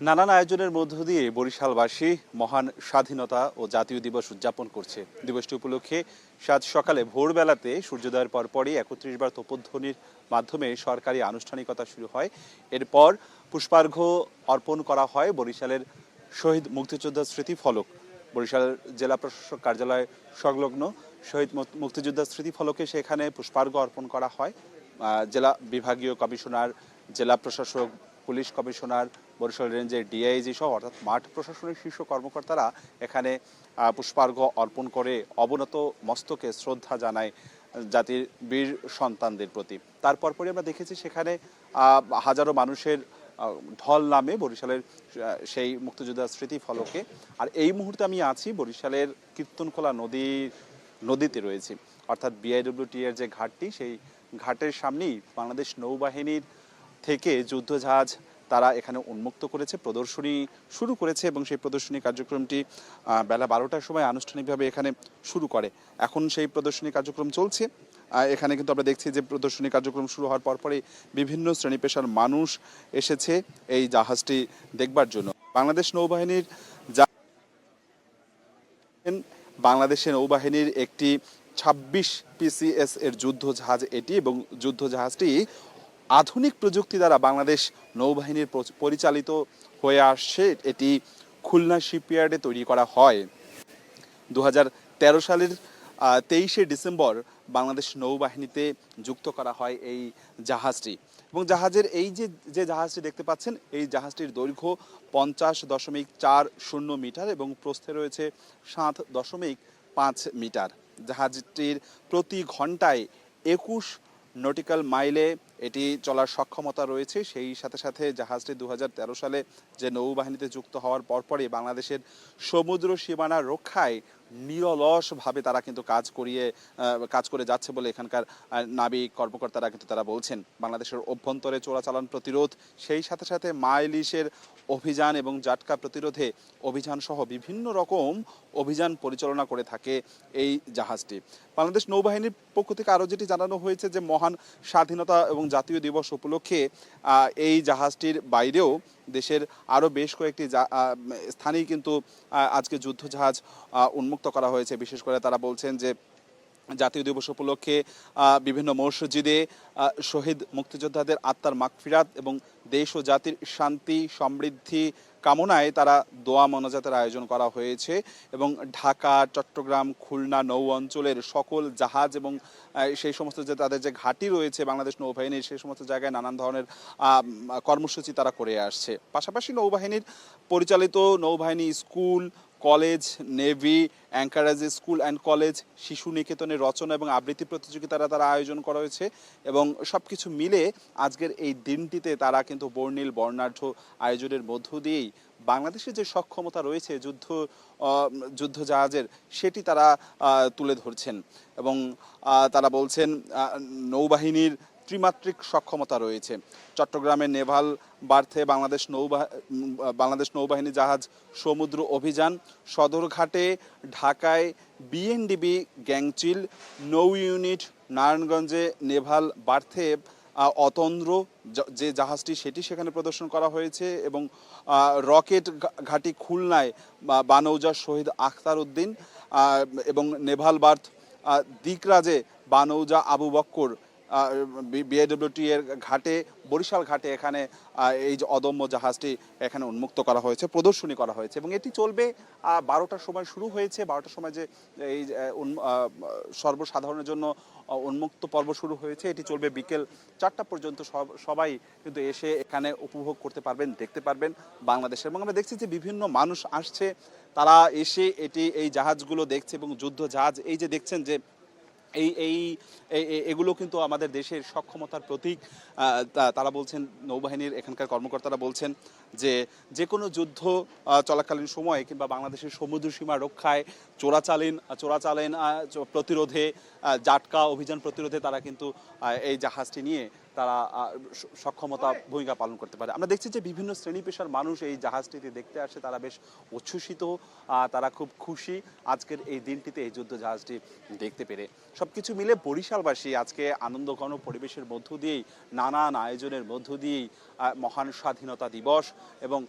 নানান আয়োজনের মধ্য দিয়ে বরিশালবাসী মহান স্বাধীনতা ও জাতীয় দিবস উদযাপন করছে। দিবসটি উপলক্ষে সাত সকালে ভোরবেলাতে সূর্যোদয়ের পরপরই ৩১ বার তোপধ্বনির মাধ্যমে সরকারি আনুষ্ঠানিকতা শুরু হয়। এরপর পুষ্পার্ঘ্য অর্পণ করা হয় বরিশালের শহীদ মুক্তিযোদ্ধা স্মৃতি ফলক। বরিশাল জেলা প্রশাসক কার্যালয় সংলগ্ন শহীদ মুক্তিযোদ্ধা স্মৃতি ফলকে সেখানে পুষ্পার্ঘ্য অর্পণ করা হয়। জেলা বিভাগীয় কমিশনার, জেলা প্রশাসক, পুলিশ কমিশনার, বরিশাল রেঞ্জের ডিআইজি সহ অর্থাৎ মাঠ প্রশাসনের শীর্ষ কর্মকর্তারা এখানে পুষ্পার্ঘ্য অর্পণ করে অবনত মস্তকে শ্রদ্ধা জানায় জাতির বীর সন্তানদের প্রতি। তারপর পরে আমরা দেখেছি সেখানে হাজারো মানুষের ঢল নামে বরিশালের সেই মুক্তিযোদ্ধা স্মৃতি ফলকে। আর এই মুহূর্তে আমি আছি বরিশালের কীর্তনখোলা নদীতে রয়েছি, অর্থাৎ বিআইডব্লিউটি এর যে ঘাটটি, সেই ঘাটের সামনেই বাংলাদেশ নৌবাহিনীর থেকে যুদ্ধজাহাজ তারা এখানে উন্মুক্ত করেছে, প্রদর্শনী শুরু করেছে এবং সেই প্রদর্শনী কার্যক্রমটি বেলা ১২টার সময় আনুষ্ঠানিকভাবে এখানে শুরু করে। এখন সেই প্রদর্শনী কার্যক্রম চলছে। এখানে কিন্তু আমরা দেখছি যে প্রদর্শনী কার্যক্রম শুরু হওয়ার পরপরই বিভিন্ন শ্রেণী পেশার মানুষ এসেছে এই জাহাজটি দেখবার জন্য। বাংলাদেশের নৌবাহিনীর একটি ২৬ পিসিএস এর যুদ্ধ জাহাজ এটি, এবং যুদ্ধ জাহাজটি আধুনিক প্রযুক্তি দ্বারা বাংলাদেশ নৌবাহিনীর পরিচালিত হয়ে আসছে। এটি খুলনা শিপইয়ার্ডে তৈরি করা হয়। ২০১৩ সালের ২৩শে ডিসেম্বর বাংলাদেশ নৌবাহিনীতে যুক্ত করা হয় এই জাহাজটি। এবং জাহাজের এই যে জাহাজটি দেখতে পাচ্ছেন, এই জাহাজটির দৈর্ঘ্য ৫০.৪০ মিটার এবং প্রস্থে রয়েছে ৭.৫ মিটার। জাহাজটির প্রতি ঘন্টায় ২১ নটিক্যাল মাইলে এটি চলার সক্ষমতা রয়েছে। সেই সাথে সাথে জাহাজটি ২০১৩ সালে যে নৌবাহিনীতে যুক্ত হওয়ার পরপরই বাংলাদেশের সমুদ্র সীমানা রক্ষায় নিরলসভাবে তারা কিন্তু কাজ করে যাচ্ছে বলে এখানকার নাবিক কর্মকর্তারা কিন্তু তারা বলছেন। বাংলাদেশের অভ্যন্তরে চোরাচালান প্রতিরোধ, সেই সাথে সাথে মাইলিশের অভিযান এবং জাটকা প্রতিরোধে অভিযান সহ বিভিন্ন রকম অভিযান পরিচালনা করে থাকে এই জাহাজটি। বাংলাদেশ নৌবাহিনীর পক্ষ থেকে আরও যেটি জানানো হয়েছে যে মহান স্বাধীনতা এবং জাতীয় দিবস উপলক্ষে এই জাহাজটির বাইরেও দেশের আরও বেশ কয়েকটি স্থানেই কিন্তু আজকে যুদ্ধ জাহাজ উন্মুক্ত করা হয়েছে। বিশেষ করে তারা বলছেন যে জাতীয় দিবস উপলক্ষে বিভিন্ন মসজিদে শহীদ মুক্তিযোদ্ধাদের আত্মার মাগফিরাত এবং দেশ ও জাতির শান্তি সমৃদ্ধি কামনায় তারা দোয়া মোনাজাতের আয়োজন করা হয়েছে। এবং ঢাকা, চট্টগ্রাম, খুলনা নৌ অঞ্চলের সকল জাহাজ এবং সেই সমস্ত যে তাদের যে ঘাঁটি রয়েছে বাংলাদেশ নৌবাহিনীর, সেই সমস্ত জায়গায় নানান ধরনের কর্মসূচি তারা করে আসছে। পাশাপাশি নৌবাহিনীর পরিচালিত নৌবাহিনী school, college, navy, anchorage school and college, শিশু নিকেতনের রচনা এবং আবৃত্তি প্রতিযোগিতারা তারা আয়োজন করা হয়েছে। এবং সব কিছু মিলে আজকের এই দিনটিতে তারা কিন্তু বর্ণিল বর্ণাঢ্য আয়োজনের মধ্য দিয়েই বাংলাদেশের যে সক্ষমতা রয়েছে যুদ্ধ জাহাজের, সেটি তারা তুলে ধরছেন। এবং তারা বলছেন নৌবাহিনীর ত্রিমাত্রিক সক্ষমতা রয়েছে। চট্টগ্রামের নেভাল বার্থে বাংলাদেশ নৌবাহিনী জাহাজ সমুদ্র অভিযান, সদরঘাটে ঢাকায় বিএনডিবি গ্যাংচিল নৌ ইউনিট, নারায়ণগঞ্জে নেভাল বার্থে অতন্দ্র যে জাহাজটি সেটি সেখানে প্রদর্শন করা হয়েছে। এবং রকেট ঘাঁটি খুলনায় বানৌজা শহীদ আখতার উদ্দিন এবং নেভাল বার্থ দিকরাজে বানৌজা আবু বক্কর বিআইডব্লিউটি এর ঘাটে, বরিশাল ঘাটে এখানে এই যে অদম্য জাহাজটি এখানে উন্মুক্ত করা হয়েছে, প্রদর্শনী করা হয়েছে। এবং এটি চলবে ১২টার সময় শুরু হয়েছে। ১২টার সময় যে এই সর্বসাধারণের জন্য উন্মুক্ত পর্ব শুরু হয়েছে, এটি চলবে বিকেল ৪টা পর্যন্ত। সবাই কিন্তু এসে এখানে উপভোগ করতে পারবেন, দেখতে পারবেন বাংলাদেশের। এবং আমরা দেখছি যে বিভিন্ন মানুষ আসছে, তারা এসে এই জাহাজগুলো দেখছে। এবং যুদ্ধ জাহাজ এই যে দেখছেন যে এগুলো কিন্তু আমাদের দেশের সক্ষমতার প্রতীক। তারা বলছেন, নৌবাহিনীর এখানকার কর্মকর্তারা বলছেন যে কোনো যুদ্ধ চলাকালীন সময়ে কিংবা বাংলাদেশের সমুদ্র সীমা রক্ষায় চোরাচালান প্রতিরোধে, জাটকা অভিযান প্রতিরোধে তারা কিন্তু এই জাহাজটি নিয়ে তারা সক্ষমতা ভূমিকা পালন করতে পারে। আমরা দেখছি যে বিভিন্ন শ্রেণী পেশার মানুষ এই জাহাজটিতে দেখতে আসে, তারা বেশ উচ্ছ্বসিত, তারা খুব খুশি আজকের এই দিনটিতে এই যুদ্ধ জাহাজটি দেখতে পেরে। সবকিছু মিলে বরিশালবাসী আজকে আনন্দঘন পরিবেশের মধ্য দিয়েই, নানান আয়োজনের মধ্য দিয়েই মহান স্বাধীনতা দিবস এবং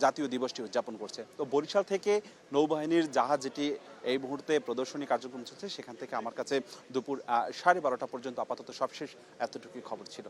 জাতীয় দিবসটি উদযাপন করছে। তো বরিশাল থেকে নৌবাহিনীর জাহাজ যেটি এই মুহূর্তে প্রদর্শনী কার্যক্রম চলছে, সেখান থেকে আমার কাছে দুপুর 12:30 পর্যন্ত আপাতত সবশেষ এতটুকুই খবর ছিল।